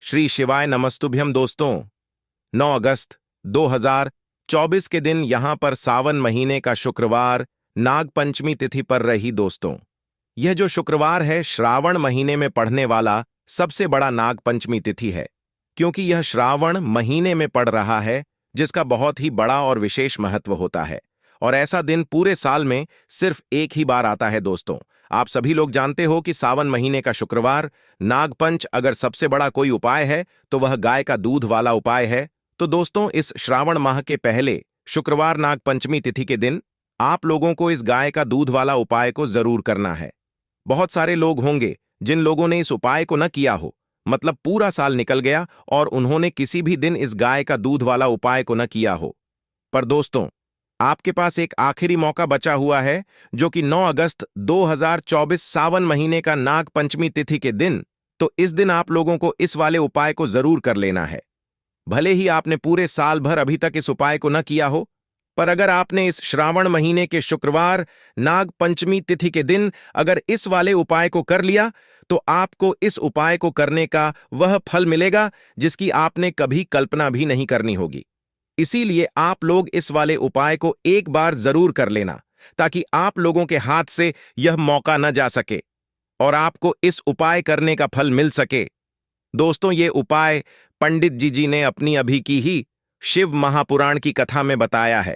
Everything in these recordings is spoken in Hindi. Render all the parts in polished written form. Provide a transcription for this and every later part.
श्री शिवाय नमस्तुभ्यम दोस्तों। 9 अगस्त 2024 के दिन यहां पर सावन महीने का शुक्रवार नाग पंचमी तिथि पर रही दोस्तों। यह जो शुक्रवार है श्रावण महीने में पड़ने वाला सबसे बड़ा नाग पंचमी तिथि है, क्योंकि यह श्रावण महीने में पड़ रहा है, जिसका बहुत ही बड़ा और विशेष महत्व होता है। और ऐसा दिन पूरे साल में सिर्फ एक ही बार आता है दोस्तों। आप सभी लोग जानते हो कि सावन महीने का शुक्रवार नागपंच अगर सबसे बड़ा कोई उपाय है तो वह गाय का दूध वाला उपाय है। तो दोस्तों, इस श्रावण माह के पहले शुक्रवार नाग पंचमी तिथि के दिन आप लोगों को इस गाय का दूध वाला उपाय को जरूर करना है। बहुत सारे लोग होंगे जिन लोगों ने इस उपाय को न किया हो, मतलब पूरा साल निकल गया और उन्होंने किसी भी दिन इस गाय का दूध वाला उपाय को न किया हो। पर दोस्तों, आपके पास एक आखिरी मौका बचा हुआ है, जो कि 9 अगस्त 2024 सावन महीने का नाग पंचमी तिथि के दिन। तो इस दिन आप लोगों को इस वाले उपाय को जरूर कर लेना है। भले ही आपने पूरे साल भर अभी तक इस उपाय को न किया हो, पर अगर आपने इस श्रावण महीने के शुक्रवार नाग पंचमी तिथि के दिन अगर इस वाले उपाय को कर लिया, तो आपको इस उपाय को करने का वह फल मिलेगा जिसकी आपने कभी कल्पना भी नहीं करनी होगी। इसीलिए आप लोग इस वाले उपाय को एक बार जरूर कर लेना, ताकि आप लोगों के हाथ से यह मौका न जा सके और आपको इस उपाय करने का फल मिल सके। दोस्तों, ये उपाय पंडित जी ने अपनी अभी की ही शिव महापुराण की कथा में बताया है,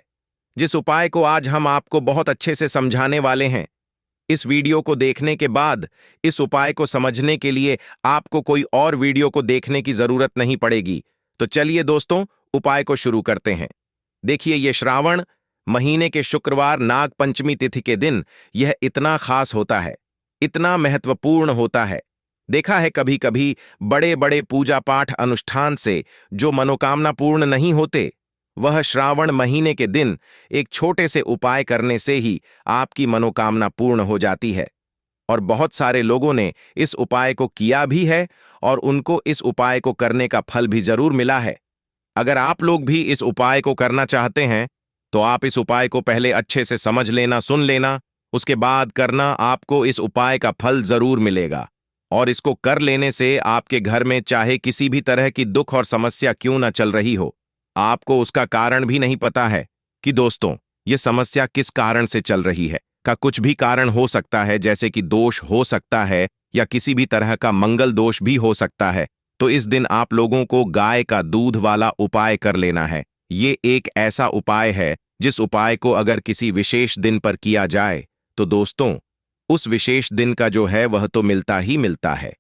जिस उपाय को आज हम आपको बहुत अच्छे से समझाने वाले हैं। इस वीडियो को देखने के बाद इस उपाय को समझने के लिए आपको कोई और वीडियो को देखने की जरूरत नहीं पड़ेगी। तो चलिए दोस्तों, उपाय को शुरू करते हैं। देखिए, यह श्रावण महीने के शुक्रवार नाग पंचमी तिथि के दिन यह इतना खास होता है, इतना महत्वपूर्ण होता है। देखा है कभी कभी बड़े बड़े पूजा पाठ अनुष्ठान से जो मनोकामना पूर्ण नहीं होते, वह श्रावण महीने के दिन एक छोटे से उपाय करने से ही आपकी मनोकामना पूर्ण हो जाती है। और बहुत सारे लोगों ने इस उपाय को किया भी है और उनको इस उपाय को करने का फल भी जरूर मिला है। अगर आप लोग भी इस उपाय को करना चाहते हैं, तो आप इस उपाय को पहले अच्छे से समझ लेना, सुन लेना, उसके बाद करना। आपको इस उपाय का फल जरूर मिलेगा और इसको कर लेने से आपके घर में चाहे किसी भी तरह की दुख और समस्या क्यों न चल रही हो, आपको उसका कारण भी नहीं पता है कि दोस्तों ये समस्या किस कारण से चल रही है, का कुछ भी कारण हो सकता है, जैसे कि दोष हो सकता है या किसी भी तरह का मंगल दोष भी हो सकता है। तो इस दिन आप लोगों को गाय का दूध वाला उपाय कर लेना है। ये एक ऐसा उपाय है जिस उपाय को अगर किसी विशेष दिन पर किया जाए तो दोस्तों उस विशेष दिन का जो है वह तो मिलता ही मिलता है,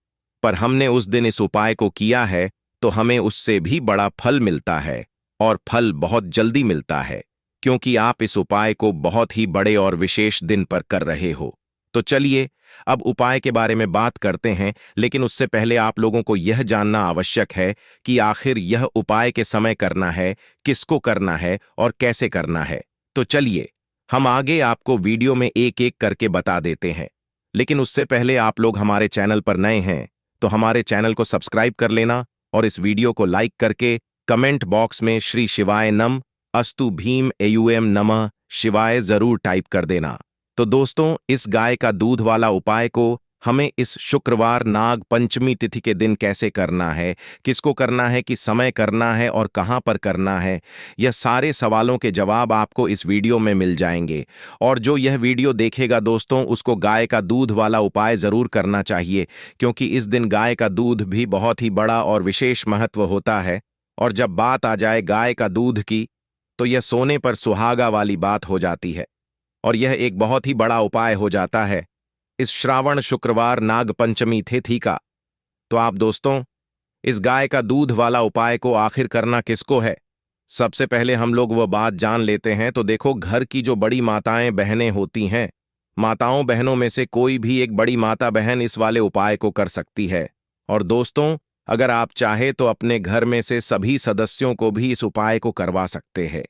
पर हमने उस दिन इस उपाय को किया है तो हमें उससे भी बड़ा फल मिलता है और फल बहुत जल्दी मिलता है, क्योंकि आप इस उपाय को बहुत ही बड़े और विशेष दिन पर कर रहे हो। तो चलिए अब उपाय के बारे में बात करते हैं, लेकिन उससे पहले आप लोगों को यह जानना आवश्यक है कि आखिर यह उपाय के समय करना है, किसको करना है और कैसे करना है। तो चलिए हम आगे आपको वीडियो में एक एक करके बता देते हैं, लेकिन उससे पहले आप लोग हमारे चैनल पर नए हैं तो हमारे चैनल को सब्सक्राइब कर लेना और इस वीडियो को लाइक करके कमेंट बॉक्स में श्री शिवाय नम अस्तु भीम एयूएम नमः शिवाय जरूर टाइप कर देना। तो दोस्तों, इस गाय का दूध वाला उपाय को हमें इस शुक्रवार नाग पंचमी तिथि के दिन कैसे करना है, किसको करना है, किस समय करना है और कहां पर करना है, यह सारे सवालों के जवाब आपको इस वीडियो में मिल जाएंगे। और जो यह वीडियो देखेगा दोस्तों, उसको गाय का दूध वाला उपाय जरूर करना चाहिए, क्योंकि इस दिन गाय का दूध भी बहुत ही बड़ा और विशेष महत्व होता है। और जब बात आ जाए गाय का दूध की, तो यह सोने पर सुहागा वाली बात हो जाती है और यह एक बहुत ही बड़ा उपाय हो जाता है इस श्रावण शुक्रवार नाग पंचमी तिथि का। तो आप दोस्तों, इस गाय का दूध वाला उपाय को आखिर करना किसको है, सबसे पहले हम लोग वह बात जान लेते हैं। तो देखो, घर की जो बड़ी माताएं बहनें होती हैं, माताओं बहनों में से कोई भी एक बड़ी माता बहन इस वाले उपाय को कर सकती है। और दोस्तों, अगर आप चाहे तो अपने घर में से सभी सदस्यों को भी इस उपाय को करवा सकते हैं।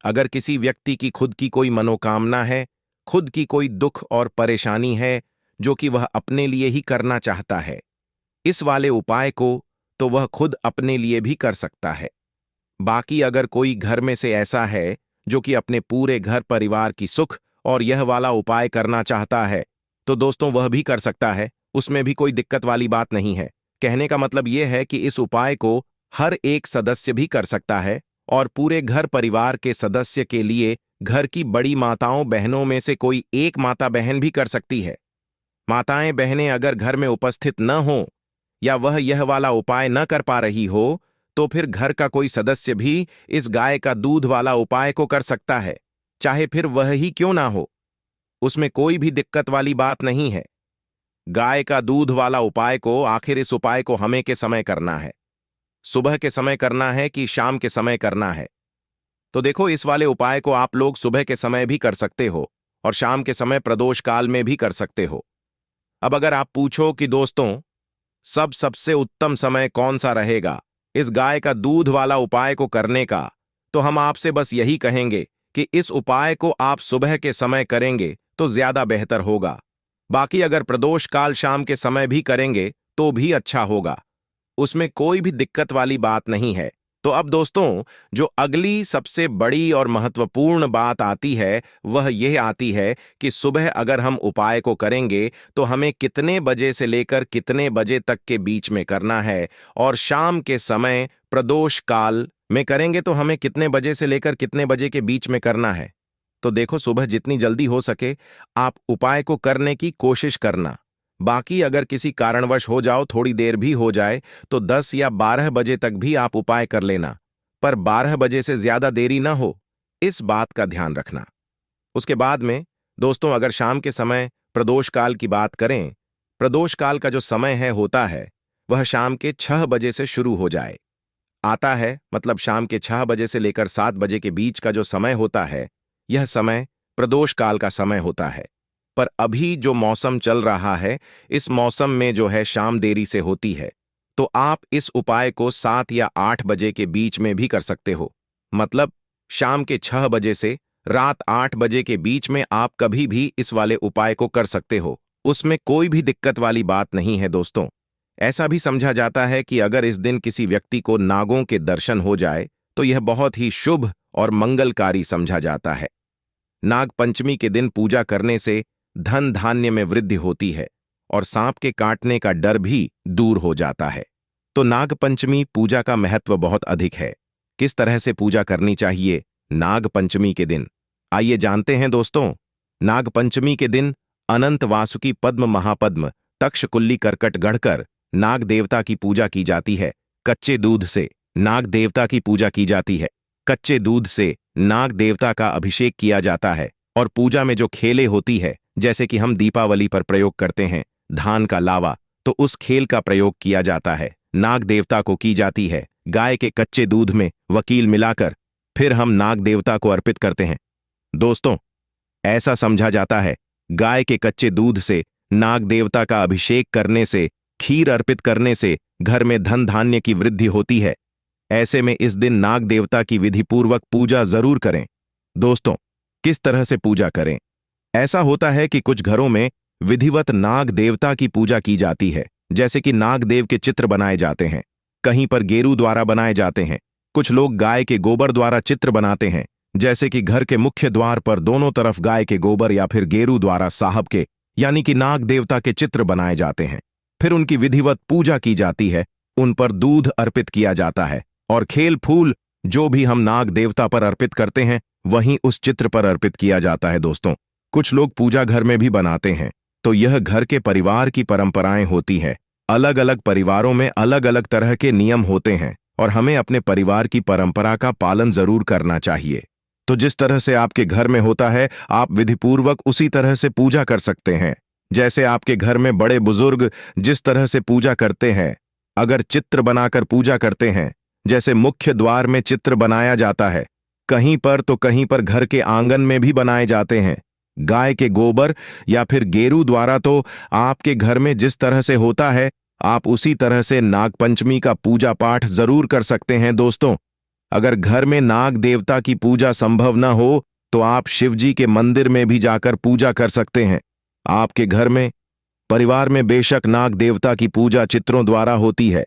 अगर किसी व्यक्ति की खुद की कोई मनोकामना है, खुद की कोई दुख और परेशानी है जो कि वह अपने लिए ही करना चाहता है इस वाले उपाय को, तो वह खुद अपने लिए भी कर सकता है। बाकी अगर कोई घर में से ऐसा है जो कि अपने पूरे घर परिवार की सुख और यह वाला उपाय करना चाहता है, तो दोस्तों वह भी कर सकता है, उसमें भी कोई दिक्कत वाली बात नहीं है, कहने का मतलब यह है कि इस उपाय को हर एक सदस्य भी कर सकता है और पूरे घर परिवार के सदस्य के लिए घर की बड़ी माताओं बहनों में से कोई एक माता बहन भी कर सकती है। माताएं बहनें अगर घर में उपस्थित न हो या वह यह वाला उपाय न कर पा रही हो तो फिर घर का कोई सदस्य भी इस गाय का दूध वाला उपाय को कर सकता है, चाहे फिर वह ही क्यों ना हो। उसमें कोई भी दिक्कत वाली बात नहीं है। गाय का दूध वाला उपाय को आखिर इस उपाय को हमें के समय करना है, सुबह के समय करना है कि शाम के समय करना है। तो देखो, इस वाले उपाय को आप लोग सुबह के समय भी कर सकते हो और शाम के समय प्रदोष काल में भी कर सकते हो। अब अगर आप पूछो कि दोस्तों सबसे उत्तम समय कौन सा रहेगा इस गाय का दूध वाला उपाय को करने का, तो हम आपसे बस यही कहेंगे कि इस उपाय को आप सुबह के समय करेंगे तो ज्यादा बेहतर होगा। बाकी अगर प्रदोष काल शाम के समय भी करेंगे तो भी अच्छा होगा, उसमें कोई भी दिक्कत वाली बात नहीं है। तो अब दोस्तों, जो अगली सबसे बड़ी और महत्वपूर्ण बात आती है वह यह आती है कि सुबह अगर हम उपाय को करेंगे तो हमें कितने बजे से लेकर कितने बजे तक के बीच में करना है, और शाम के समय प्रदोष काल में करेंगे तो हमें कितने बजे से लेकर कितने बजे के बीच में करना है। तो देखो, सुबह जितनी जल्दी हो सके आप उपाय को करने की कोशिश करना। बाकी अगर किसी कारणवश हो जाओ, थोड़ी देर भी हो जाए, तो 10 या 12 बजे तक भी आप उपाय कर लेना, पर 12 बजे से ज्यादा देरी ना हो, इस बात का ध्यान रखना। उसके बाद में दोस्तों, अगर शाम के समय प्रदोष काल की बात करें, प्रदोष काल का जो समय होता है वह शाम के 6 बजे से शुरू हो जाए आता है, मतलब शाम के 6 बजे से लेकर 7 बजे के बीच का जो समय होता है यह समय प्रदोष काल का समय होता है। पर अभी जो मौसम चल रहा है, इस मौसम में जो है शाम देरी से होती है, तो आप इस उपाय को 7 या 8 बजे के बीच में भी कर सकते हो। मतलब शाम के 6 बजे से रात 8 बजे के बीच में आप कभी भी इस वाले उपाय को कर सकते हो, उसमें कोई भी दिक्कत वाली बात नहीं है दोस्तों। ऐसा भी समझा जाता है कि अगर इस दिन किसी व्यक्ति को नागों के दर्शन हो जाए तो यह बहुत ही शुभ और मंगलकारी समझा जाता है। नाग पंचमी के दिन पूजा करने से धन धान्य में वृद्धि होती है और सांप के काटने का डर भी दूर हो जाता है। तो नाग पंचमी पूजा का महत्व बहुत अधिक है। किस तरह से पूजा करनी चाहिए नाग पंचमी के दिन, आइए जानते हैं दोस्तों। नाग पंचमी के दिन अनंत वासुकी पद्म महापद्म तक्षकुल्ली करकट गढ़कर नाग देवता की पूजा की जाती है। कच्चे दूध से नाग देवता की पूजा की जाती है। कच्चे दूध से नाग देवता का अभिषेक किया जाता है और पूजा में जो खेले होती है, जैसे कि हम दीपावली पर प्रयोग करते हैं धान का लावा, तो उस खेल का प्रयोग किया जाता है, नाग देवता को की जाती है। गाय के कच्चे दूध में वकील मिलाकर फिर हम नाग देवता को अर्पित करते हैं। दोस्तों, ऐसा समझा जाता है गाय के कच्चे दूध से नाग देवता का अभिषेक करने से, खीर अर्पित करने से घर में धन धान्य की वृद्धि होती है। ऐसे में इस दिन नाग देवता की विधिपूर्वक पूजा जरूर करें। दोस्तों, किस तरह से पूजा करें? ऐसा होता है कि कुछ घरों में विधिवत नाग देवता की पूजा की जाती है, जैसे कि नाग देव के चित्र बनाए जाते हैं, कहीं पर गेरू द्वारा बनाए जाते हैं। कुछ लोग गाय के गोबर द्वारा चित्र बनाते हैं, जैसे कि घर के मुख्य द्वार पर दोनों तरफ गाय के गोबर या फिर गेरू द्वारा साहब के यानी कि नाग देवता के चित्र बनाए जाते हैं। फिर उनकी विधिवत पूजा की जाती है, उन पर दूध अर्पित किया जाता है और खेल फूल जो भी हम नाग देवता पर अर्पित करते हैं वहीं उस चित्र पर अर्पित किया जाता है। दोस्तों, कुछ लोग पूजा घर में भी बनाते हैं, तो यह घर के परिवार की परंपराएं होती है। अलग अलग परिवारों में अलग अलग तरह के नियम होते हैं और हमें अपने परिवार की परंपरा का पालन जरूर करना चाहिए। तो जिस तरह से आपके घर में होता है, आप विधिपूर्वक उसी तरह से पूजा कर सकते हैं। जैसे आपके घर में बड़े बुजुर्ग जिस तरह से पूजा करते हैं, अगर चित्र बनाकर पूजा करते हैं, जैसे मुख्य द्वार में चित्र बनाया जाता है, कहीं पर तो कहीं पर घर के आंगन में भी बनाए जाते हैं, गाय के गोबर या फिर गेरू द्वारा, तो आपके घर में जिस तरह से होता है आप उसी तरह से नागपंचमी का पूजा पाठ जरूर कर सकते हैं। दोस्तों, अगर घर में नाग देवता की पूजा संभव न हो तो आप शिव जी के मंदिर में भी जाकर पूजा कर सकते हैं। आपके घर में परिवार में बेशक नाग देवता की पूजा चित्रों द्वारा होती है।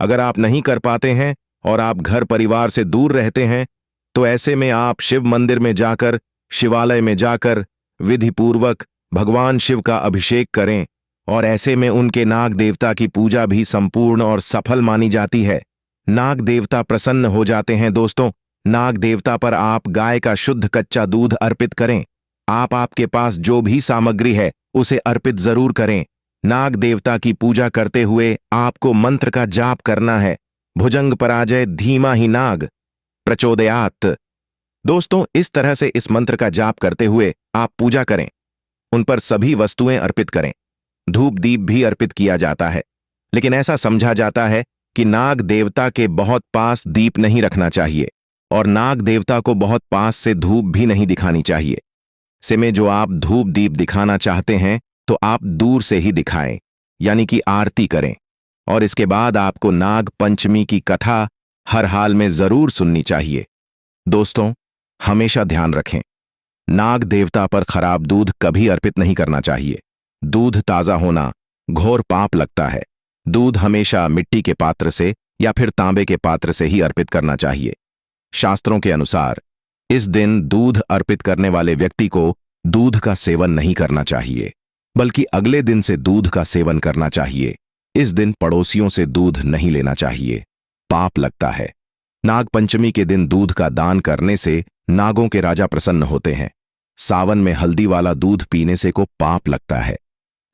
अगर आप नहीं कर पाते हैं और आप घर परिवार से दूर रहते हैं, तो ऐसे में आप शिव मंदिर में जाकर, शिवालय में जाकर विधिपूर्वक भगवान शिव का अभिषेक करें और ऐसे में उनके नाग देवता की पूजा भी संपूर्ण और सफल मानी जाती है। नाग देवता प्रसन्न हो जाते हैं दोस्तों। नाग देवता पर आप गाय का शुद्ध कच्चा दूध अर्पित करें। आपके पास जो भी सामग्री है उसे अर्पित जरूर करें। नाग देवता की पूजा करते हुए आपको मंत्र का जाप करना है। भुजंग पराजय धीमा ही नाग प्रचोदयात्। दोस्तों, इस तरह से इस मंत्र का जाप करते हुए आप पूजा करें। उन पर सभी वस्तुएं अर्पित करें। धूप दीप भी अर्पित किया जाता है, लेकिन ऐसा समझा जाता है कि नाग देवता के बहुत पास दीप नहीं रखना चाहिए और नाग देवता को बहुत पास से धूप भी नहीं दिखानी चाहिए। से में जो आप धूप दीप दिखाना चाहते हैं तो आप दूर से ही दिखाएं, यानी कि आरती करें। और इसके बाद आपको नाग पंचमी की कथा हर हाल में जरूर सुननी चाहिए। दोस्तों, हमेशा ध्यान रखें, नाग देवता पर खराब दूध कभी अर्पित नहीं करना चाहिए। दूध ताजा होना घोर पाप लगता है। दूध हमेशा मिट्टी के पात्र से या फिर तांबे के पात्र से ही अर्पित करना चाहिए। शास्त्रों के अनुसार इस दिन दूध अर्पित करने वाले व्यक्ति को दूध का सेवन नहीं करना चाहिए, बल्कि अगले दिन से दूध का सेवन करना चाहिए। इस दिन पड़ोसियों से दूध नहीं लेना चाहिए, पाप लगता है। नाग पंचमी के दिन दूध का दान करने से नागों के राजा प्रसन्न होते हैं। सावन में हल्दी वाला दूध पीने से को पाप लगता है।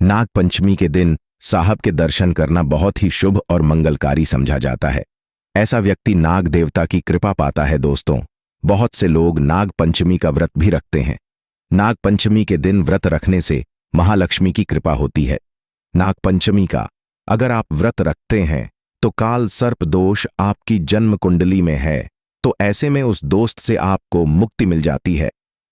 नाग पंचमी के दिन साहब के दर्शन करना बहुत ही शुभ और मंगलकारी समझा जाता है। ऐसा व्यक्ति नाग देवता की कृपा पाता है। दोस्तों, बहुत से लोग नाग पंचमी का व्रत भी रखते हैं। नाग पंचमी के दिन व्रत रखने से महालक्ष्मी की कृपा होती है। नाग पंचमी का अगर आप व्रत रखते हैं तो काल सर्प दोष आपकी जन्म कुंडली में है, तो ऐसे में उस दोस्त से आपको मुक्ति मिल जाती है।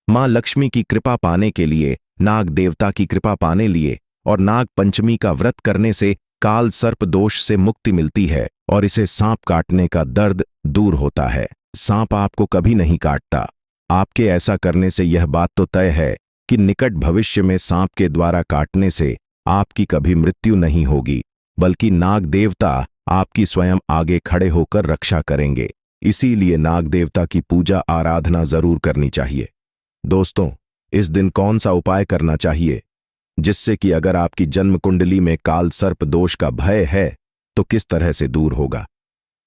मां लक्ष्मी की कृपा पाने के लिए, नाग देवता की कृपा पाने लिए और नाग पंचमी का व्रत करने से काल सर्प दोष से मुक्ति मिलती है और इसे सांप काटने का दर्द दूर होता है। सांप आपको कभी नहीं काटता। आपके ऐसा करने से यह बात तो तय है कि निकट भविष्य में सांप के द्वारा काटने से आपकी कभी मृत्यु नहीं होगी, बल्कि नाग देवता आपकी स्वयं आगे खड़े होकर रक्षा करेंगे। इसीलिए नाग देवता की पूजा आराधना जरूर करनी चाहिए। दोस्तों, इस दिन कौन सा उपाय करना चाहिए जिससे कि अगर आपकी जन्म कुंडली में काल सर्प दोष का भय है तो किस तरह से दूर होगा?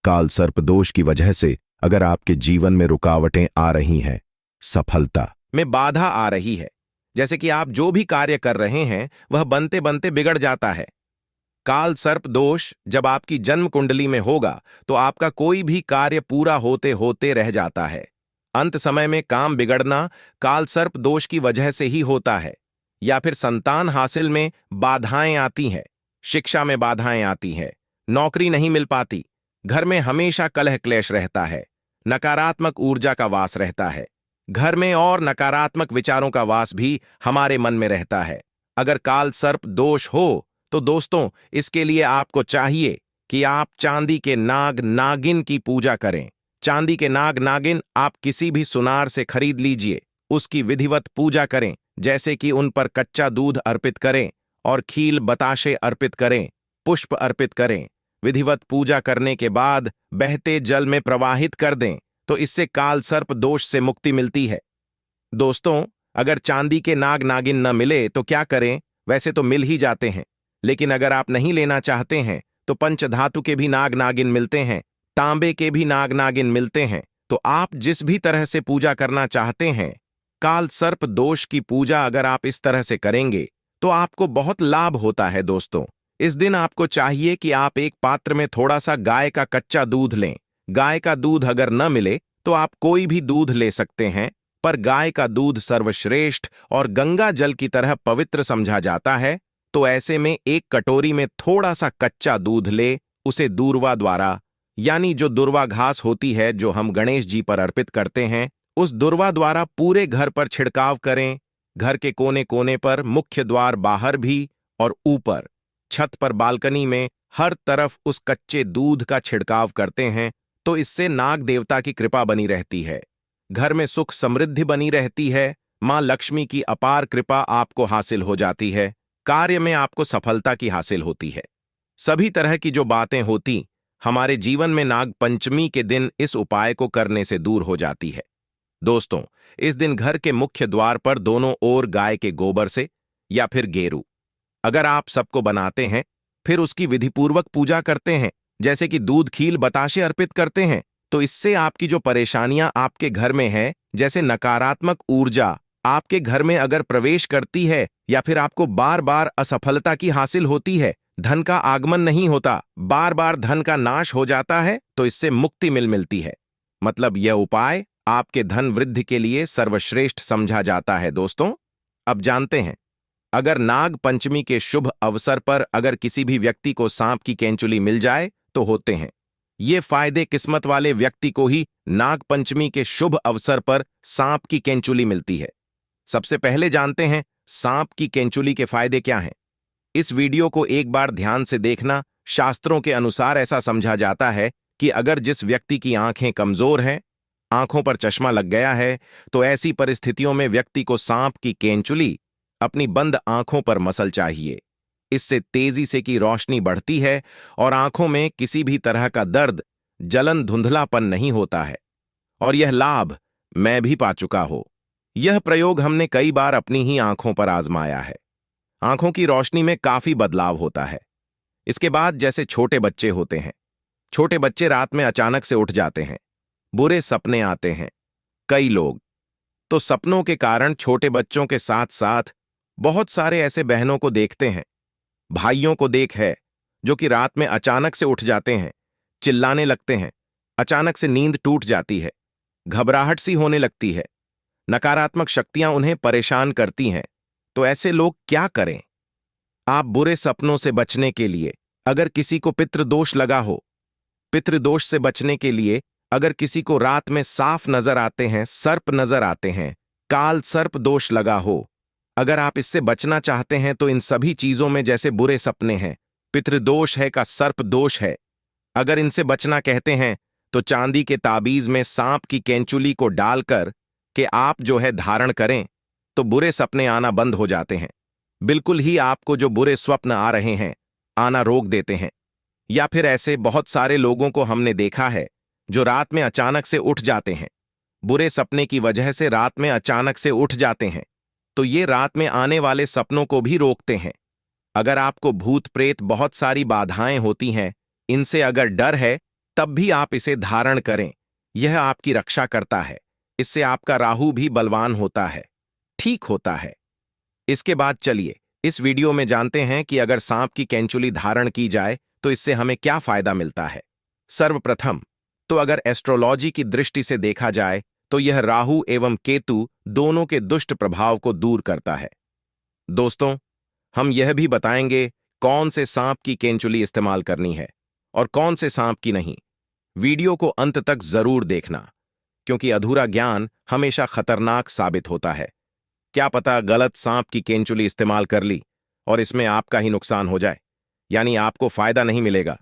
काल सर्प दोष की वजह से अगर आपके जीवन में रुकावटें आ रही हैं, सफलता में बाधा आ रही है, जैसे कि आप जो भी कार्य कर रहे हैं वह बनते बनते बिगड़ जाता है। काल सर्प दोष जब आपकी जन्म कुंडली में होगा तो आपका कोई भी कार्य पूरा होते होते रह जाता है। अंत समय में काम बिगड़ना काल सर्प दोष की वजह से ही होता है, या फिर संतान हासिल में बाधाएं आती हैं, शिक्षा में बाधाएं आती हैं, नौकरी नहीं मिल पाती, घर में हमेशा कलह क्लेश रहता है, नकारात्मक ऊर्जा का वास रहता है, घर में और नकारात्मक विचारों का वास भी हमारे मन में रहता है। अगर काल सर्प दोष हो तो दोस्तों, इसके लिए आपको चाहिए कि आप चांदी के नाग नागिन की पूजा करें। चांदी के नाग नागिन आप किसी भी सुनार से खरीद लीजिए, उसकी विधिवत पूजा करें, जैसे कि उन पर कच्चा दूध अर्पित करें और खील बताशे अर्पित करें, पुष्प अर्पित करें। विधिवत पूजा करने के बाद बहते जल में प्रवाहित कर दें, तो इससे काल सर्प दोष से मुक्ति मिलती है। दोस्तों, अगर चांदी के नाग नागिन न मिले तो क्या करें? वैसे तो मिल ही जाते हैं, लेकिन अगर आप नहीं लेना चाहते हैं तो पंचधातु के भी नाग नागिन मिलते हैं, तांबे के भी नाग नागिन मिलते हैं। तो आप जिस भी तरह से पूजा करना चाहते हैं, काल सर्प दोष की पूजा अगर आप इस तरह से करेंगे तो आपको बहुत लाभ होता है। दोस्तों, इस दिन आपको चाहिए कि आप एक पात्र में थोड़ा सा गाय का कच्चा दूध लें। गाय का दूध अगर न मिले तो आप कोई भी दूध ले सकते हैं, पर गाय का दूध सर्वश्रेष्ठ और गंगा जल की तरह पवित्र समझा जाता है। तो ऐसे में एक कटोरी में थोड़ा सा कच्चा दूध ले, उसे दूर्वा द्वारा, यानी जो दुर्वा घास होती है जो हम गणेश जी पर अर्पित करते हैं, उस दुर्वा द्वारा पूरे घर पर छिड़काव करें। घर के कोने कोने पर, मुख्य द्वार बाहर भी और ऊपर, छत पर, बालकनी में, हर तरफ उस कच्चे दूध का छिड़काव करते हैं। तो इससे नाग देवता की कृपा बनी रहती है, घर में सुख समृद्धि बनी रहती है, मां लक्ष्मी की अपार कृपा आपको हासिल हो जाती है, कार्य में आपको सफलता की हासिल होती है। सभी तरह की जो बातें होती हमारे जीवन में नाग पंचमी के दिन इस उपाय को करने से दूर हो जाती है। दोस्तों, इस दिन घर के मुख्य द्वार पर दोनों ओर गाय के गोबर से या फिर गेरू अगर आप सबको बनाते हैं, फिर उसकी विधिपूर्वक पूजा करते हैं, जैसे कि दूध खील बताशे अर्पित करते हैं, तो इससे आपकी जो परेशानियां आपके घर में है, जैसे नकारात्मक ऊर्जा आपके घर में अगर प्रवेश करती है या फिर आपको बार बार असफलता की हासिल होती है, धन का आगमन नहीं होता, बार बार धन का नाश हो जाता है, तो इससे मुक्ति मिलती है। मतलब यह उपाय आपके धन वृद्धि के लिए सर्वश्रेष्ठ समझा जाता है। दोस्तों, अब जानते हैं, अगर नाग पंचमी के शुभ अवसर पर अगर किसी भी व्यक्ति को सांप की केंचुली मिल जाए तो होते हैं। ये फायदे किस्मत वाले व्यक्ति को ही नाग पंचमी के शुभ अवसर पर सांप की केंचुली मिलती है। सबसे पहले जानते हैं सांप की केंचुली के फायदे क्या हैं। इस वीडियो को एक बार ध्यान से देखना। शास्त्रों के अनुसार ऐसा समझा जाता है कि अगर जिस व्यक्ति की आंखें कमजोर हैं, आंखों पर चश्मा लग गया है, तो ऐसी परिस्थितियों में व्यक्ति को सांप की केंचुली अपनी बंद आंखों पर मसल चाहिए। इससे तेजी से की रोशनी बढ़ती है और आंखों में किसी भी तरह का दर्द, जलन, धुंधलापन नहीं होता है। और यह लाभ मैं भी पा चुका हूं। यह प्रयोग हमने कई बार अपनी ही आंखों पर आजमाया है। आंखों की रोशनी में काफी बदलाव होता है। इसके बाद जैसे छोटे बच्चे होते हैं, छोटे बच्चे रात में अचानक से उठ जाते हैं, बुरे सपने आते हैं। कई लोग तो सपनों के कारण छोटे बच्चों के साथ साथ बहुत सारे ऐसे बहनों को देखते हैं, भाइयों को देख है, जो कि रात में अचानक से उठ जाते हैं, चिल्लाने लगते हैं, अचानक से नींद टूट जाती है, घबराहट सी होने लगती है, नकारात्मक शक्तियां उन्हें परेशान करती हैं। तो ऐसे लोग क्या करें? आप बुरे सपनों से बचने के लिए, अगर किसी को पितृदोष लगा हो, पितृदोष से बचने के लिए अगर किसी को रात में साफ नजर आते हैं, सर्प नजर आते हैं, काल सर्प दोष लगा हो, अगर आप इससे बचना चाहते हैं तो इन सभी चीजों में जैसे बुरे सपने हैं, पितृदोष है का सर्प दोष है, अगर इनसे बचना कहते हैं तो चांदी के ताबीज में सांप की केंचुली को डालकर कि आप जो है धारण करें, तो बुरे सपने आना बंद हो जाते हैं। बिल्कुल ही आपको जो बुरे स्वप्न आ रहे हैं आना रोक देते हैं। या फिर ऐसे बहुत सारे लोगों को हमने देखा है जो रात में अचानक से उठ जाते हैं, बुरे सपने की वजह से रात में अचानक से उठ जाते हैं, तो ये रात में आने वाले सपनों को भी रोकते हैं। अगर आपको भूत प्रेत बहुत सारी बाधाएं होती हैं, इनसे अगर डर है, तब भी आप इसे धारण करें। यह आपकी रक्षा करता है। इससे आपका राहु भी बलवान होता है, ठीक होता है। इसके बाद चलिए इस वीडियो में जानते हैं कि अगर सांप की केंचुली धारण की जाए तो इससे हमें क्या फायदा मिलता है। सर्वप्रथम तो अगर एस्ट्रोलॉजी की दृष्टि से देखा जाए तो यह राहु एवं केतु दोनों के दुष्ट प्रभाव को दूर करता है। दोस्तों, हम यह भी बताएंगे कौन से सांप की केंचुली इस्तेमाल करनी है और कौन से सांप की नहीं। वीडियो को अंत तक जरूर देखना, क्योंकि अधूरा ज्ञान हमेशा खतरनाक साबित होता है। क्या पता गलत सांप की केंचुली इस्तेमाल कर ली और इसमें आपका ही नुकसान हो जाए, यानी आपको फायदा नहीं मिलेगा।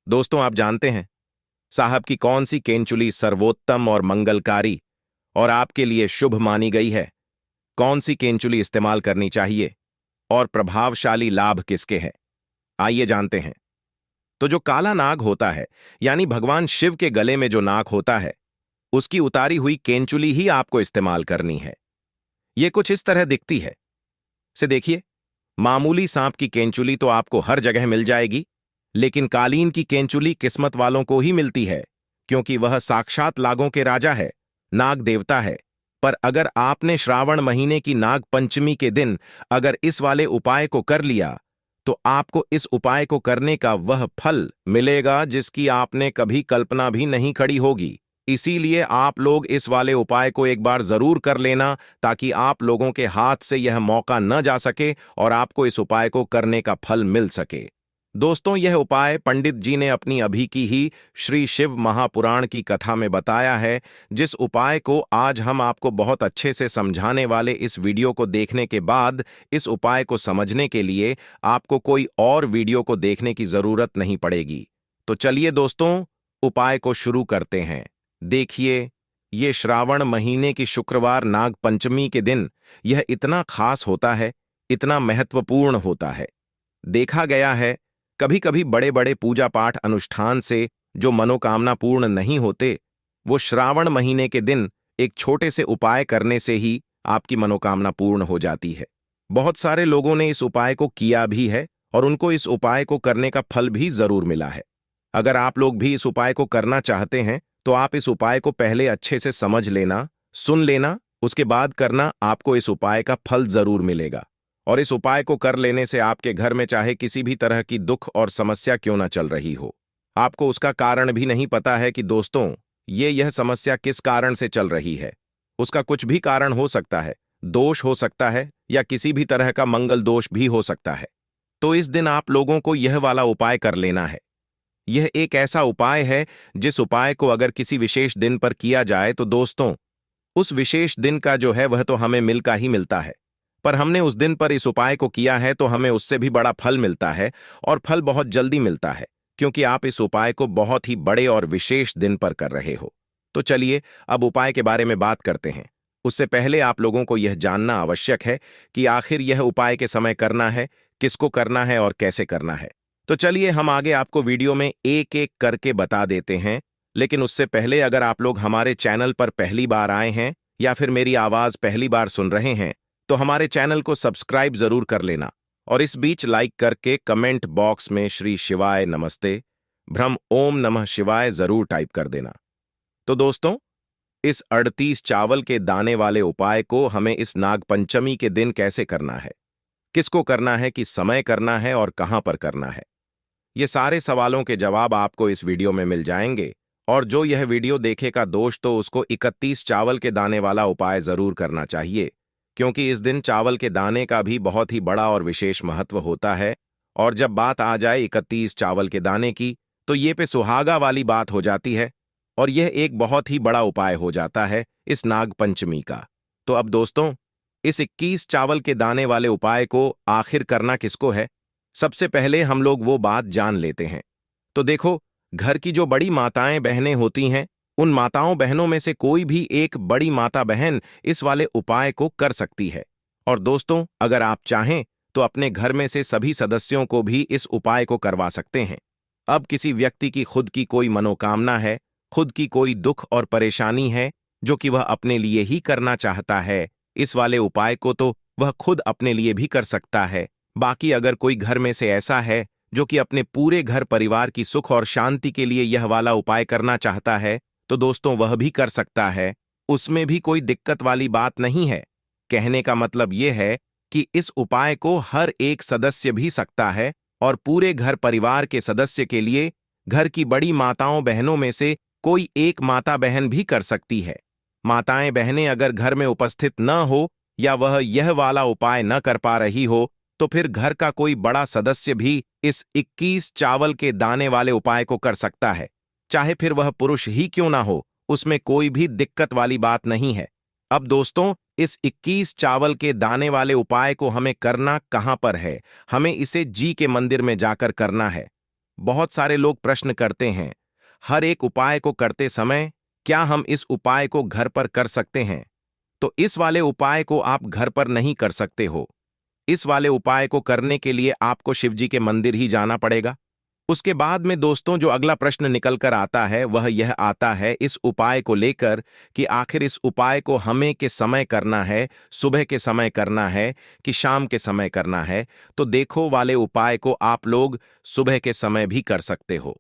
दोस्तों, आप जानते हैं साहब की कौन सी केंचुली सर्वोत्तम और मंगलकारी और आपके लिए शुभ मानी गई है? कौन सी केंचुली इस्तेमाल करनी चाहिए और प्रभावशाली लाभ किसके हैं? आइए जानते हैं। तो जो काला नाग होता है, यानी भगवान शिव के गले में जो नाग होता है, उसकी उतारी हुई केंचुली ही आपको इस्तेमाल करनी है। यह कुछ इस तरह दिखती है। से देखिए, मामूली सांप की केंचुली तो आपको हर जगह मिल जाएगी, लेकिन कालीन की केंचुली किस्मत वालों को ही मिलती है, क्योंकि वह साक्षात नागों के राजा है, नाग देवता है। पर अगर आपने श्रावण महीने की नाग पंचमी के दिन अगर इस वाले उपाय को कर लिया, तो आपको इस उपाय को करने का वह फल मिलेगा जिसकी आपने कभी कल्पना भी नहीं खड़ी होगी। इसीलिए आप लोग इस वाले उपाय को एक बार जरूर कर लेना, ताकि आप लोगों के हाथ से यह मौका न जा सके और आपको इस उपाय को करने का फल मिल सके। दोस्तों, यह उपाय पंडित जी ने अपनी अभी की ही श्री शिव महापुराण की कथा में बताया है, जिस उपाय को आज हम आपको बहुत अच्छे से समझाने वाले इस वीडियो को देखने के बाद इस उपाय को समझने के लिए आपको कोई और वीडियो को देखने की जरूरत नहीं पड़ेगी। तो चलिए दोस्तों, उपाय को शुरू करते हैं। देखिए, ये श्रावण महीने की शुक्रवार नाग पंचमी के दिन यह इतना खास होता है, इतना महत्वपूर्ण होता है। देखा गया है कभी कभी बड़े बड़े पूजा पाठ अनुष्ठान से जो मनोकामना पूर्ण नहीं होते, वो श्रावण महीने के दिन एक छोटे से उपाय करने से ही आपकी मनोकामना पूर्ण हो जाती है। बहुत सारे लोगों ने इस उपाय को किया भी है और उनको इस उपाय को करने का फल भी जरूर मिला है। अगर आप लोग भी इस उपाय को करना चाहते हैं तो आप इस उपाय को पहले अच्छे से समझ लेना, सुन लेना, उसके बाद करना। आपको इस उपाय का फल जरूर मिलेगा। और इस उपाय को कर लेने से आपके घर में चाहे किसी भी तरह की दुख और समस्या क्यों ना चल रही हो, आपको उसका कारण भी नहीं पता है कि दोस्तों यह समस्या किस कारण से चल रही है। उसका कुछ भी कारण हो सकता है, दोष हो सकता है या किसी भी तरह का मंगल दोष भी हो सकता है। तो इस दिन आप लोगों को यह वाला उपाय कर लेना है। यह एक ऐसा उपाय है जिस उपाय को अगर किसी विशेष दिन पर किया जाए तो दोस्तों उस विशेष दिन का जो है वह तो हमें मिलता ही मिलता है। पर हमने उस दिन पर इस उपाय को किया है तो हमें उससे भी बड़ा फल मिलता है और फल बहुत जल्दी मिलता है, क्योंकि आप इस उपाय को बहुत ही बड़े और विशेष दिन पर कर रहे हो। तो चलिए अब उपाय के बारे में बात करते हैं। उससे पहले आप लोगों को यह जानना आवश्यक है कि आखिर यह उपाय के समय करना है, किसको करना है और कैसे करना है। तो चलिए हम आगे आपको वीडियो में एक एक करके बता देते हैं। लेकिन उससे पहले अगर आप लोग हमारे चैनल पर पहली बार आए हैं या फिर मेरी आवाज पहली बार सुन रहे हैं तो हमारे चैनल को सब्सक्राइब जरूर कर लेना और इस बीच लाइक करके कमेंट बॉक्स में श्री शिवाय नमस्ते ब्रह्म ओम नमः शिवाय जरूर टाइप कर देना। तो दोस्तों इस 38 चावल के दाने वाले उपाय को हमें इस नागपंचमी के दिन कैसे करना है, किसको करना है, किस समय करना है और कहां पर करना है, ये सारे सवालों के जवाब आपको इस वीडियो में मिल जाएंगे। और जो यह वीडियो देखेगा दोस्त तो उसको 31 चावल के दाने वाला उपाय जरूर करना चाहिए, क्योंकि इस दिन चावल के दाने का भी बहुत ही बड़ा और विशेष महत्व होता है। और जब बात आ जाए 31 चावल के दाने की तो ये पे सुहागा वाली बात हो जाती है और यह एक बहुत ही बड़ा उपाय हो जाता है इस नाग पंचमी का। तो अब दोस्तों इस 21 चावल के दाने वाले उपाय को आखिर करना किसको है, सबसे पहले हम लोग वो बात जान लेते हैं। तो देखो, घर की जो बड़ी माताएं बहनें होती हैं उन माताओं बहनों में से कोई भी एक बड़ी माता बहन इस वाले उपाय को कर सकती है। और दोस्तों अगर आप चाहें तो अपने घर में से सभी सदस्यों को भी इस उपाय को करवा सकते हैं। अब किसी व्यक्ति की खुद की कोई मनोकामना है, खुद की कोई दुख और परेशानी है जो कि वह अपने लिए ही करना चाहता है, इस वाले उपाय को तो वह खुद अपने लिए भी कर सकता है। बाकी अगर कोई घर में से ऐसा है जो कि अपने पूरे घर परिवार की सुख और शांति के लिए यह वाला उपाय करना चाहता है तो दोस्तों वह भी कर सकता है, उसमें भी कोई दिक्कत वाली बात नहीं है। कहने का मतलब यह है कि इस उपाय को हर एक सदस्य भी सकता है और पूरे घर परिवार के सदस्य के लिए घर की बड़ी माताओं बहनों में से कोई एक माता बहन भी कर सकती है। माताएं बहनें अगर घर में उपस्थित न हो या वह यह वाला उपाय न कर पा रही हो तो फिर घर का कोई बड़ा सदस्य भी इस 21 चावल के दाने वाले उपाय को कर सकता है, चाहे फिर वह पुरुष ही क्यों ना हो, उसमें कोई भी दिक्कत वाली बात नहीं है। अब दोस्तों इस 21 चावल के दाने वाले उपाय को हमें करना कहां पर है, हमें इसे जी के मंदिर में जाकर करना है। बहुत सारे लोग प्रश्न करते हैं हर एक उपाय को करते समय क्या हम इस उपाय को घर पर कर सकते हैं। तो इस वाले उपाय को आप घर पर नहीं कर सकते हो। इस वाले उपाय को करने के लिए आपको शिवजी के मंदिर ही जाना पड़ेगा। उसके बाद में दोस्तों जो अगला प्रश्न निकल कर आता है वह यह आता है इस उपाय को लेकर कि आखिर इस उपाय को हमें के समय करना है, सुबह के समय करना है कि शाम के समय करना है। तो देखो वाले उपाय को आप लोग सुबह के समय भी कर सकते हो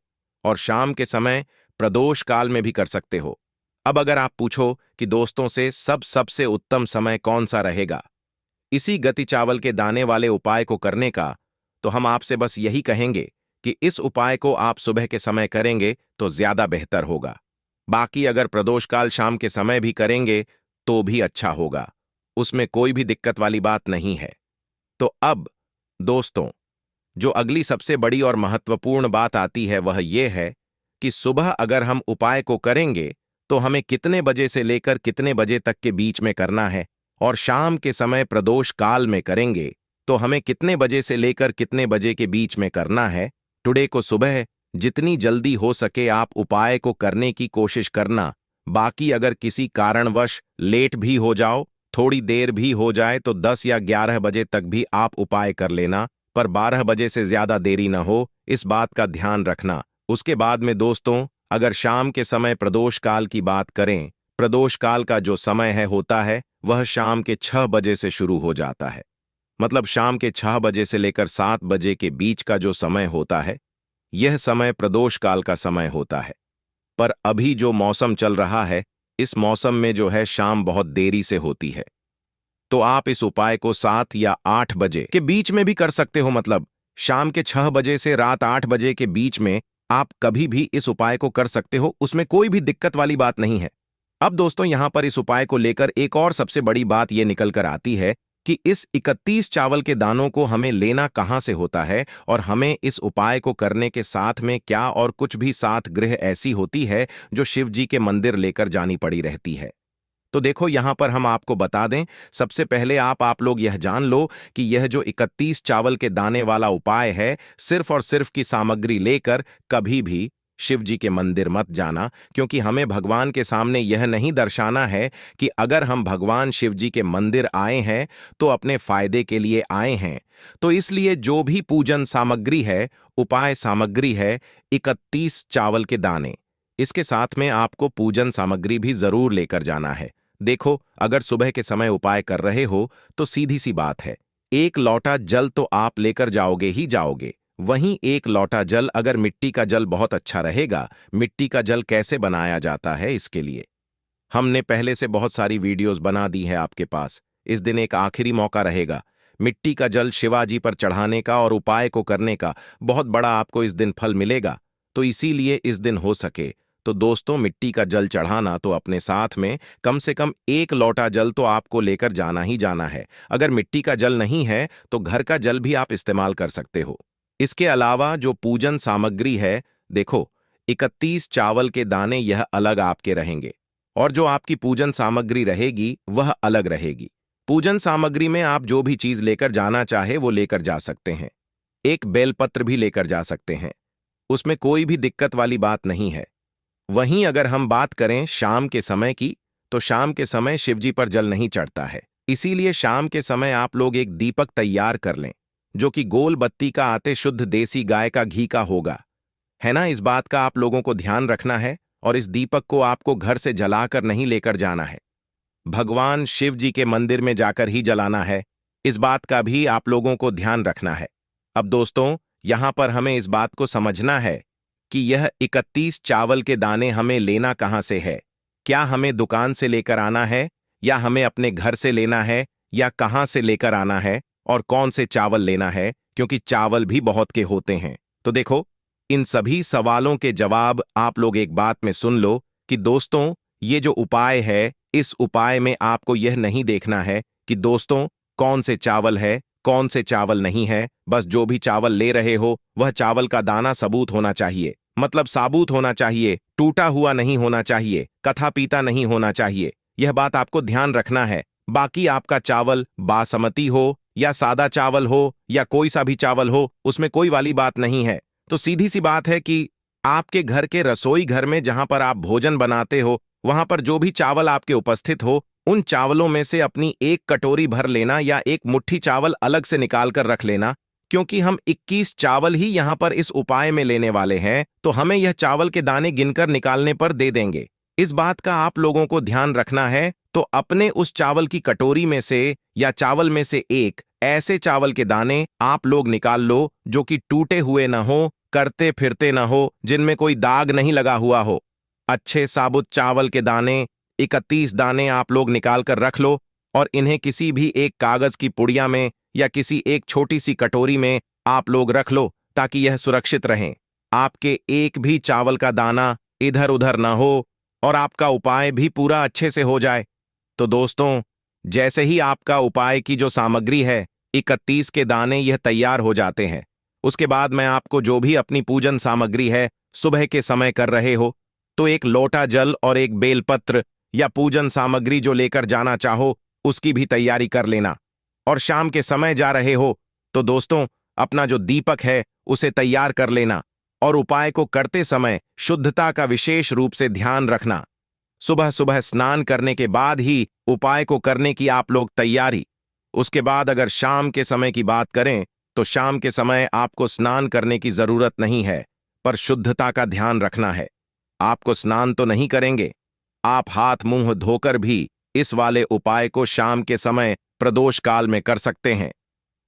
और शाम के समय प्रदोष काल में भी कर सकते हो। अब अगर आप पूछो कि दोस्तों से सबसे उत्तम समय कौन सा रहेगा इसी गति चावल के दाने वाले उपाय को करने का, तो हम आपसे बस यही कहेंगे कि इस उपाय को आप सुबह के समय करेंगे तो ज्यादा बेहतर होगा। बाकी अगर प्रदोषकाल शाम के समय भी करेंगे तो भी अच्छा होगा, उसमें कोई भी दिक्कत वाली बात नहीं है। तो अब दोस्तों जो अगली सबसे बड़ी और महत्वपूर्ण बात आती है वह यह है कि सुबह अगर हम उपाय को करेंगे तो हमें कितने बजे से लेकर कितने बजे तक के बीच में करना है, और शाम के समय प्रदोष काल में करेंगे तो हमें कितने बजे से लेकर कितने बजे के बीच में करना है। टुडे को सुबह जितनी जल्दी हो सके आप उपाय को करने की कोशिश करना। बाकी अगर किसी कारणवश लेट भी हो जाओ, थोड़ी देर भी हो जाए तो 10 या 11 बजे तक भी आप उपाय कर लेना, पर 12 बजे से ज्यादा देरी न हो, इस बात का ध्यान रखना। उसके बाद में दोस्तों अगर शाम के समय प्रदोष काल की बात करें, प्रदोष काल का जो समय है होता है वह शाम के 6 बजे से शुरू हो जाता है। मतलब शाम के 6 बजे से लेकर 7 बजे के बीच का जो समय होता है, यह समय प्रदोष काल का समय होता है। पर अभी जो मौसम चल रहा है, इस मौसम में जो है शाम बहुत देरी से होती है। तो आप इस उपाय को 7 या 8 बजे के बीच में भी कर सकते हो। मतलब शाम के 6 बजे से रात 8 बजे के बीच में आप कभी भी इस उपाय को कर सकते हो, उसमें कोई भी दिक्कत वाली बात नहीं है। अब दोस्तों, यहां पर इस उपाय को लेकर एक और सबसे बड़ी बात यह निकल कर आती है कि इस 31 चावल के दानों को हमें लेना कहां से होता है, और हमें इस उपाय को करने के साथ में क्या और कुछ भी सात ग्रह ऐसी होती है जो शिव जी के मंदिर लेकर जानी पड़ी रहती है। तो देखो, यहां पर हम आपको बता दें, सबसे पहले आप लोग यह जान लो कि यह जो 31 चावल के दाने वाला उपाय है, सिर्फ और सिर्फ की सामग्री लेकर कभी भी शिव जी के मंदिर मत जाना, क्योंकि हमें भगवान के सामने यह नहीं दर्शाना है कि अगर हम भगवान शिव जी के मंदिर आए हैं तो अपने फायदे के लिए आए हैं। तो इसलिए जो भी पूजन सामग्री है, उपाय सामग्री है, 31 चावल के दाने, इसके साथ में आपको पूजन सामग्री भी जरूर लेकर जाना है। देखो, अगर सुबह के समय उपाय कर रहे हो तो सीधी सी बात है, 1 लोटा जल तो आप लेकर जाओगे ही जाओगे। वहीं 1 लोटा जल, अगर मिट्टी का जल बहुत अच्छा रहेगा। मिट्टी का जल कैसे बनाया जाता है, इसके लिए हमने पहले से बहुत सारी वीडियोस बना दी है आपके पास। इस दिन एक आखिरी मौका रहेगा मिट्टी का जल शिवाजी पर चढ़ाने का और उपाय को करने का। बहुत बड़ा आपको इस दिन फल मिलेगा। तो इसीलिए इस दिन हो सके तो दोस्तों, मिट्टी का जल चढ़ाना तो अपने साथ में कम से कम 1 लोटा जल तो आपको लेकर जाना ही जाना है। अगर मिट्टी का जल नहीं है तो घर का जल भी आप इस्तेमाल कर सकते हो। इसके अलावा जो पूजन सामग्री है, देखो, 31 चावल के दाने यह अलग आपके रहेंगे, और जो आपकी पूजन सामग्री रहेगी वह अलग रहेगी। पूजन सामग्री में आप जो भी चीज लेकर जाना चाहे वो लेकर जा सकते हैं। एक बेलपत्र भी लेकर जा सकते हैं, उसमें कोई भी दिक्कत वाली बात नहीं है। वहीं अगर हम बात करें शाम के समय की, तो शाम के समय शिवजी पर जल नहीं चढ़ता है। इसीलिए शाम के समय आप लोग एक दीपक तैयार कर लें, जो कि गोल बत्ती का आते शुद्ध देसी गाय का घी का होगा, है ना। इस बात का आप लोगों को ध्यान रखना है, और इस दीपक को आपको घर से जलाकर नहीं लेकर जाना है, भगवान शिव जी के मंदिर में जाकर ही जलाना है। इस बात का भी आप लोगों को ध्यान रखना है। अब दोस्तों, यहां पर हमें इस बात को समझना है कि यह 31 चावल के दाने हमें लेना कहां से है। क्या हमें दुकान से लेकर आना है, या हमें अपने घर से लेना है, या कहां से लेकर आना है, और कौन से चावल लेना है, क्योंकि चावल भी बहुत के होते हैं। तो देखो, इन सभी सवालों के जवाब आप लोग एक बात में सुन लो कि दोस्तों, ये जो उपाय है, इस उपाय में आपको यह नहीं देखना है कि दोस्तों कौन से चावल है, कौन से चावल नहीं है। बस जो भी चावल ले रहे हो वह चावल का दाना सबूत होना चाहिए, मतलब साबुत होना चाहिए, टूटा हुआ नहीं होना चाहिए, कथा पीता नहीं होना चाहिए। यह बात आपको ध्यान रखना है। बाकी आपका चावल बासमती हो या सादा चावल हो या कोई सा भी चावल हो, उसमें कोई वाली बात नहीं है। तो सीधी सी बात है कि आपके घर के रसोई घर में जहां पर आप भोजन बनाते हो, वहां पर जो भी चावल आपके उपस्थित हो, उन चावलों में से अपनी एक कटोरी भर लेना या एक मुट्ठी चावल अलग से निकाल कर रख लेना, क्योंकि हम 21 चावल ही यहां पर इस उपाय में लेने वाले हैं। तो हमें यह चावल के दाने गिनकर निकालने पर दे देंगे। इस बात का आप लोगों को ध्यान रखना है। तो अपने उस चावल की कटोरी में से या चावल में से एक ऐसे चावल के दाने आप लोग निकाल लो जो कि टूटे हुए ना हो, करते फिरते ना हो, जिनमें कोई दाग नहीं लगा हुआ हो। अच्छे साबुत चावल के दाने 31 दाने आप लोग निकाल कर रख लो, और इन्हें किसी भी एक कागज की पुड़िया में या किसी एक छोटी सी कटोरी में आप लोग रख लो, ताकि यह सुरक्षित रहें। आपके एक भी चावल का दाना इधर उधर ना हो, और आपका उपाय भी पूरा अच्छे से हो जाए। तो दोस्तों, जैसे ही आपका उपाय की जो सामग्री है, 31 के दाने यह तैयार हो जाते हैं, उसके बाद मैं आपको जो भी अपनी पूजन सामग्री है सुबह के समय कर रहे हो, तो 1 लोटा जल और एक बेलपत्र या पूजन सामग्री जो लेकर जाना चाहो उसकी भी तैयारी कर लेना। और शाम के समय जा रहे हो तो दोस्तों, अपना जो दीपक है उसे तैयार कर लेना, और उपाय को करते समय शुद्धता का विशेष रूप से ध्यान रखना। सुबह सुबह स्नान करने के बाद ही उपाय को करने की आप लोग तैयारी। उसके बाद अगर शाम के समय की बात करें तो शाम के समय आपको स्नान करने की जरूरत नहीं है, पर शुद्धता का ध्यान रखना है। आपको स्नान तो नहीं करेंगे, आप हाथ मुंह धोकर भी इस वाले उपाय को शाम के समय प्रदोष काल में कर सकते हैं।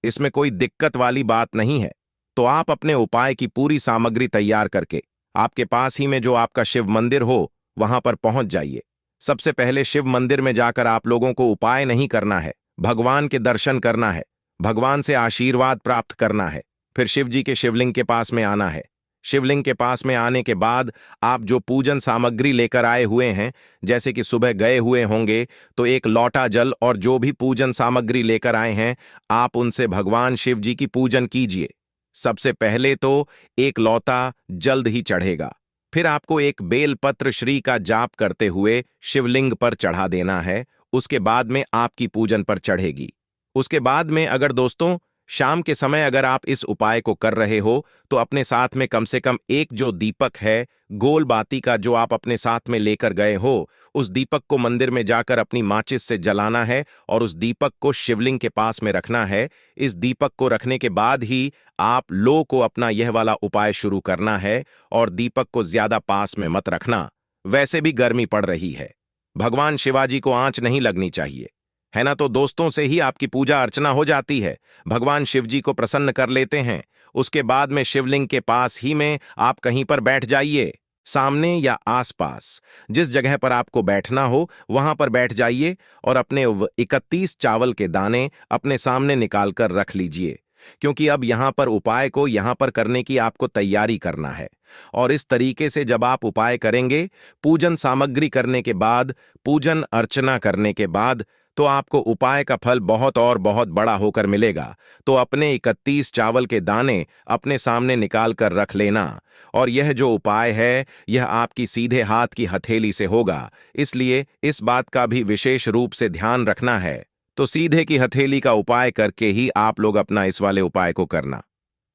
इसमें कोई दिक्कत वाली बात नहीं है। तो आप अपने उपाय की पूरी सामग्री तैयार करके आपके पास ही में जो आपका शिव मंदिर हो वहां पर पहुंच जाइए। सबसे पहले शिव मंदिर में जाकर आप लोगों को उपाय नहीं करना है, भगवान के दर्शन करना है, भगवान से आशीर्वाद प्राप्त करना है। फिर शिव जी के शिवलिंग के पास में आना है। शिवलिंग के पास में आने के बाद आप जो पूजन सामग्री लेकर आए हुए हैं, जैसे कि सुबह गए हुए होंगे तो एक लोटा जल और जो भी पूजन सामग्री लेकर आए हैं, आप उनसे भगवान शिव जी की पूजन कीजिए। सबसे पहले तो एक लौता जल्द ही चढ़ेगा। फिर आपको एक बेलपत्र श्री का जाप करते हुए शिवलिंग पर चढ़ा देना है। उसके बाद में आपकी पूजन पर चढ़ेगी। उसके बाद में अगर दोस्तों शाम के समय अगर आप इस उपाय को कर रहे हो तो अपने साथ में कम से कम एक जो दीपक है गोल बाती का जो आप अपने साथ में लेकर गए हो, उस दीपक को मंदिर में जाकर अपनी माचिस से जलाना है और उस दीपक को शिवलिंग के पास में रखना है। इस दीपक को रखने के बाद ही आप लोग को अपना यह वाला उपाय शुरू करना है और दीपक को ज्यादा पास में मत रखना। वैसे भी गर्मी पड़ रही है, भगवान शिवाजी को आंच नहीं लगनी चाहिए, है ना। तो दोस्तों से ही आपकी पूजा अर्चना हो जाती है, भगवान शिव जी को प्रसन्न कर लेते हैं। उसके बाद में शिवलिंग के पास ही में आप कहीं पर बैठ जाइए, सामने या आसपास जिस जगह पर आपको बैठना हो वहां पर बैठ जाइए और अपने 31 चावल के दाने अपने सामने निकाल कर रख लीजिए, क्योंकि अब यहां पर उपाय को यहां पर करने की आपको तैयारी करना है। और इस तरीके से जब आप उपाय करेंगे, पूजन सामग्री करने के बाद, पूजन अर्चना करने के बाद, तो आपको उपाय का फल बहुत और बहुत बड़ा होकर मिलेगा। तो अपने 31 चावल के दाने अपने सामने निकाल कर रख लेना। और यह जो उपाय है यह आपकी सीधे हाथ की हथेली से होगा, इसलिए इस बात का भी विशेष रूप से ध्यान रखना है। तो सीधे की हथेली का उपाय करके ही आप लोग अपना इस वाले उपाय को करना।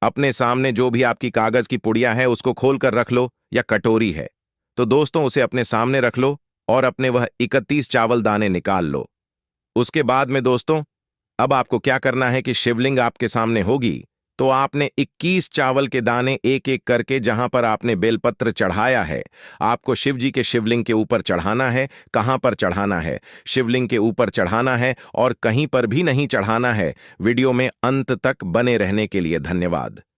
अपने सामने जो भी आपकी कागज की पुड़िया है उसको खोल कर रख लो, या कटोरी है तो दोस्तों उसे अपने सामने रख लो और अपने वह 31 चावल दाने निकाल लो। उसके बाद में दोस्तों अब आपको क्या करना है कि शिवलिंग आपके सामने होगी, तो आपने 21 चावल के दाने एक एक करके जहां पर आपने बेलपत्र चढ़ाया है, आपको शिव जी के शिवलिंग के ऊपर चढ़ाना है। कहां पर चढ़ाना है? शिवलिंग के ऊपर चढ़ाना है और कहीं पर भी नहीं चढ़ाना है। वीडियो में अंत तक बने रहने के लिए धन्यवाद।